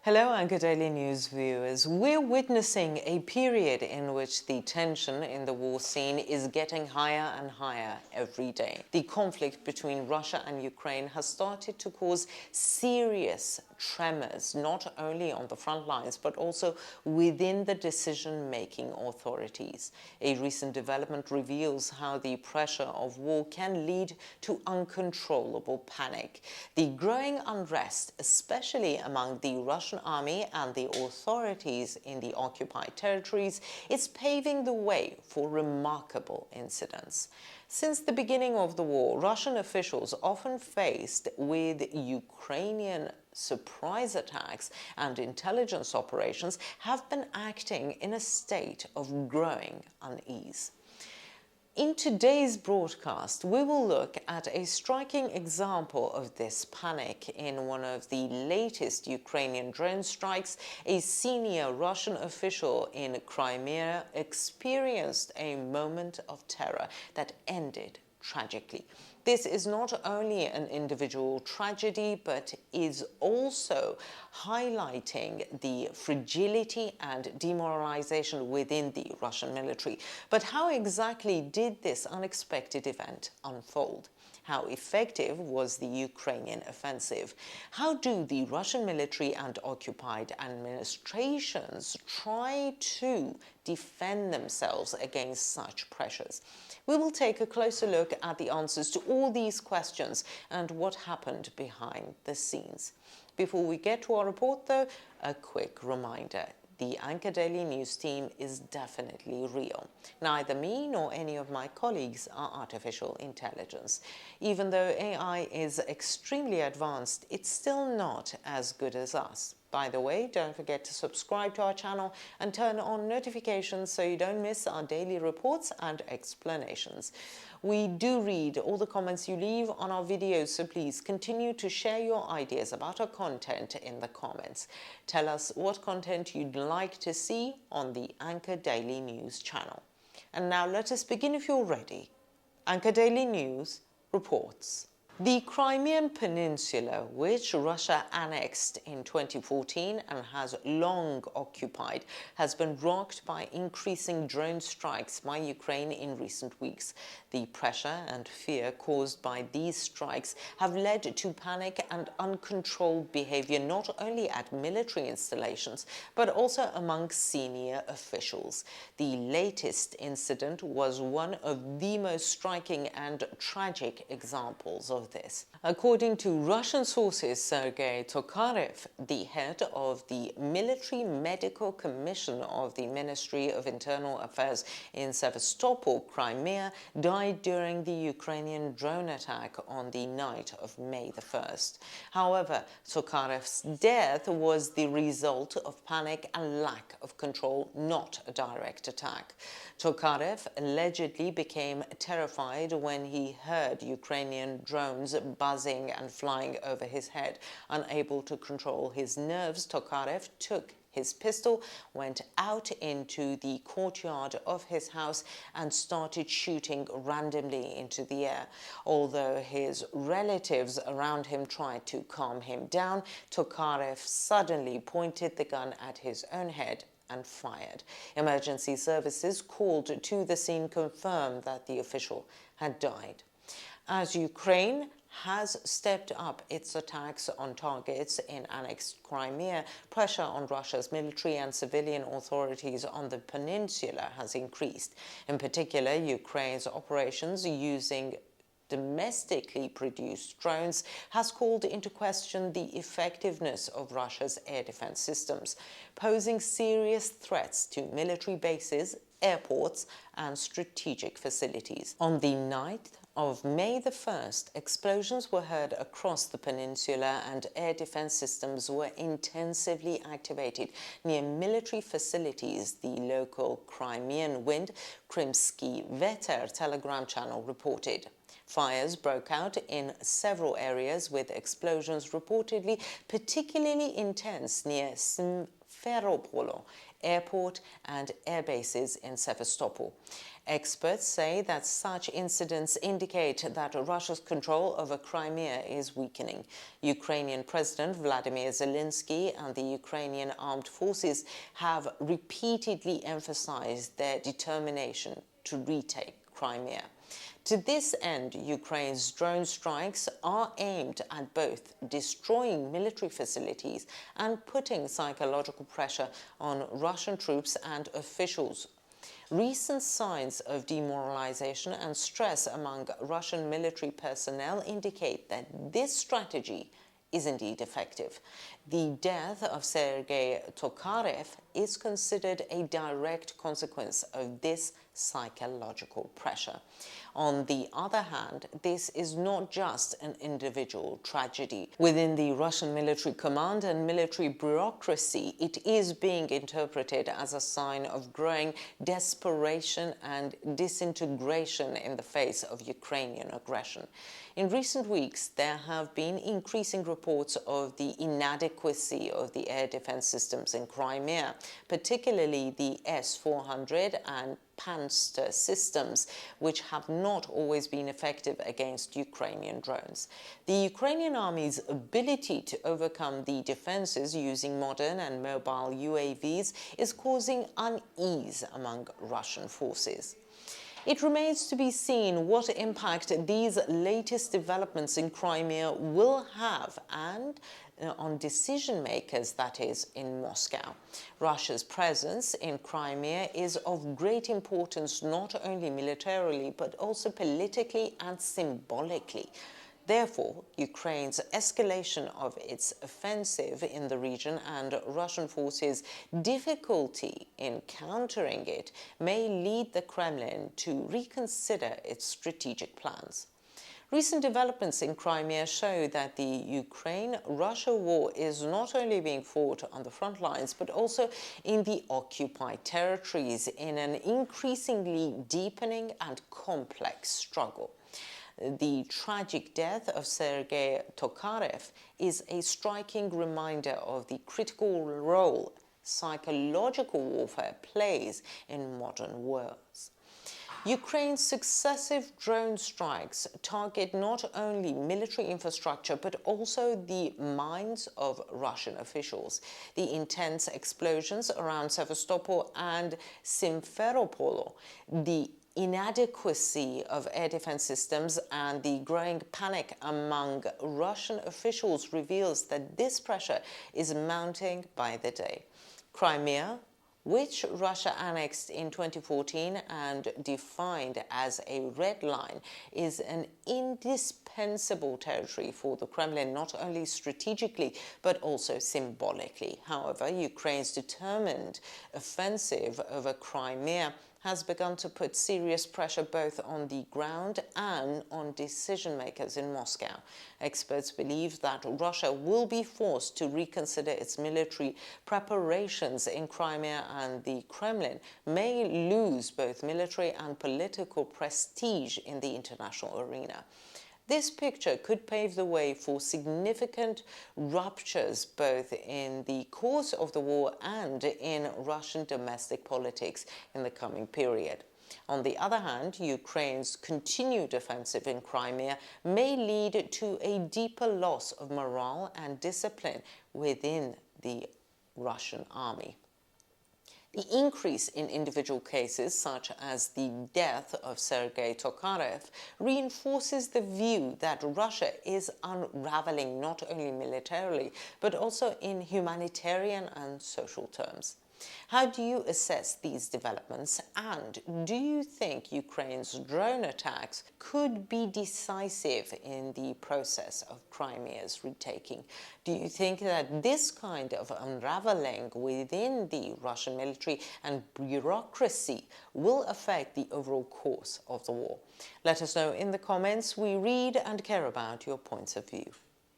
Hello, Anchor Daily News viewers. We're witnessing a period in which the tension in the war scene is getting higher and higher every day. The conflict between Russia and Ukraine has started to cause serious tremors, not only on the front lines, but also within the decision-making authorities. A recent development reveals how the pressure of war can lead to uncontrollable panic. The growing unrest, especially among the Russian army and the authorities in the occupied territories, is paving the way for remarkable incidents. Since the beginning of the war, Russian officials, often faced with Ukrainian surprise attacks and intelligence operations, have been acting in a state of growing unease. In today's broadcast, we will look at a striking example of this panic in one of the latest Ukrainian drone strikes. A senior Russian official in Crimea experienced a moment of terror that ended tragically. This is not only an individual tragedy, but is also highlighting the fragility and demoralization within the Russian military. But how exactly did this unexpected event unfold? How effective was the Ukrainian offensive? How do the Russian military and occupied administrations try to defend themselves against such pressures? We will take a closer look at the answers to all these questions and what happened behind the scenes. Before we get to our report, though, a quick reminder. The Anchor Daily News team is definitely real. Neither me nor any of my colleagues are artificial intelligence. Even though AI is extremely advanced, it's still not as good as us. By the way, don't forget to subscribe to our channel and turn on notifications so you don't miss our daily reports and explanations. We do read all the comments you leave on our videos, so please continue to share your ideas about our content in the comments. Tell us what content you'd like to see on the Anchor Daily News channel. And now let us begin if you're ready. Anchor Daily News reports. The Crimean Peninsula, which Russia annexed in 2014 and has long occupied, has been rocked by increasing drone strikes by Ukraine in recent weeks. The pressure and fear caused by these strikes have led to panic and uncontrolled behavior not only at military installations, but also among senior officials. The latest incident was one of the most striking and tragic examples of this. According to Russian sources, Sergei Tokarev, the head of the Military Medical Commission of the Ministry of Internal Affairs in Sevastopol, Crimea, died during the Ukrainian drone attack on the night of May the 1st. However, Tokarev's death was the result of panic and lack of control, not a direct attack. Tokarev allegedly became terrified when he heard Ukrainian drones buzzing and flying over his head. Unable to control his nerves, Tokarev took his pistol, went out into the courtyard of his house and started shooting randomly into the air. Although his relatives around him tried to calm him down, Tokarev suddenly pointed the gun at his own head and fired. Emergency services called to the scene confirmed that the official had died. As Ukraine has stepped up its attacks on targets in annexed Crimea, pressure on Russia's military and civilian authorities on the peninsula has increased. In particular, Ukraine's operations using domestically produced drones has called into question the effectiveness of Russia's air defense systems, posing serious threats to military bases, airports, and strategic facilities. On the night of May the 1st, explosions were heard across the peninsula and air defense systems were intensively activated near military facilities, the local Crimean Wind Krymsky Veter telegram channel reported. Fires broke out in several areas, with explosions reportedly particularly intense near Simferopol airport and air bases in Sevastopol. Experts say that such incidents indicate that Russia's control over Crimea is weakening. Ukrainian President Vladimir Zelensky and the Ukrainian armed forces have repeatedly emphasized their determination to retake Crimea. To this end, Ukraine's drone strikes are aimed at both destroying military facilities and putting psychological pressure on Russian troops and officials. Recent signs of demoralization and stress among Russian military personnel indicate that this strategy is indeed effective. The death of Sergei Tokarev is considered a direct consequence of this psychological pressure. On the other hand, this is not just an individual tragedy. Within the Russian military command and military bureaucracy, it is being interpreted as a sign of growing desperation and disintegration in the face of Ukrainian aggression. In recent weeks, there have been increasing reports of the inadequacy of the air defense systems in Crimea, particularly the S-400 and Pantsir systems, which have not always been effective against Ukrainian drones. The Ukrainian army's ability to overcome the defenses using modern and mobile UAVs is causing unease among Russian forces. It remains to be seen what impact these latest developments in Crimea will have and on decision makers, that is, in Moscow. Russia's presence in Crimea is of great importance not only militarily but also politically and symbolically. Therefore, Ukraine's escalation of its offensive in the region and Russian forces' difficulty in countering it may lead the Kremlin to reconsider its strategic plans. Recent developments in Crimea show that the Ukraine-Russia war is not only being fought on the front lines, but also in the occupied territories in an increasingly deepening and complex struggle. The tragic death of Sergei Tokarev is a striking reminder of the critical role psychological warfare plays in modern wars. Ukraine's successive drone strikes target not only military infrastructure but also the minds of Russian officials. The intense explosions around Sevastopol and Simferopol, the inadequacy of air defense systems and the growing panic among Russian officials reveals that this pressure is mounting by the day. Crimea, which Russia annexed in 2014 and defined as a red line, is an indispensable territory for the Kremlin, not only strategically but also symbolically. However, Ukraine's determined offensive over Crimea has begun to put serious pressure both on the ground and on decision makers in Moscow. Experts believe that Russia will be forced to reconsider its military preparations in Crimea, and the Kremlin may lose both military and political prestige in the international arena. This picture could pave the way for significant ruptures both in the course of the war and in Russian domestic politics in the coming period. On the other hand, Ukraine's continued offensive in Crimea may lead to a deeper loss of morale and discipline within the Russian army. The increase in individual cases, such as the death of Sergei Tokarev, reinforces the view that Russia is unraveling not only militarily, but also in humanitarian and social terms. How do you assess these developments, and do you think Ukraine's drone attacks could be decisive in the process of Crimea's retaking? Do you think that this kind of unraveling within the Russian military and bureaucracy will affect the overall course of the war? Let us know in the comments. We read and care about your points of view.